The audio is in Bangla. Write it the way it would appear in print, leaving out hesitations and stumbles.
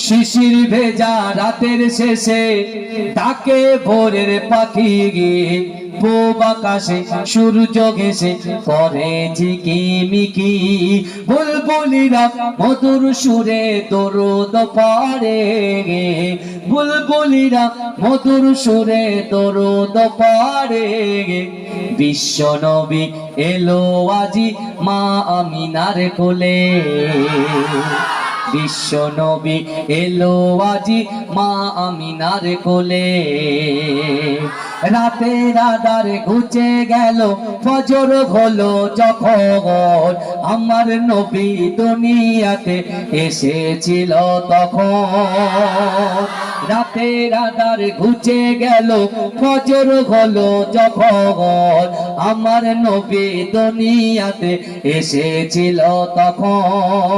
শিশির ভেজা রাতের শেষে ডাকে ভোরের পাখি গিয়ে, পূব আকাশে সূর্য ঘেঁষে করে ঝিকিমিকি। বুলবুলিরা মধুর সুরে দরুদ পড়ে, বুলবুলিরা মধুর সুরে দরুদ পড়ে। বিশ্ব নবী এলো আজি মা আমিনার কোলে, বিশ্ব নবী এলো আজি মা আমিনার কোলে। রাতের আঁধার ঘুচে গেল, ফজর হলো যখন, আমার নবী দুনিয়াতে এসেছিল তখন। রাতের আঁধার ঘুচে গেল, ফজর হলো যখন, আমার নবী দুনিয়াতে এসেছিল তখন।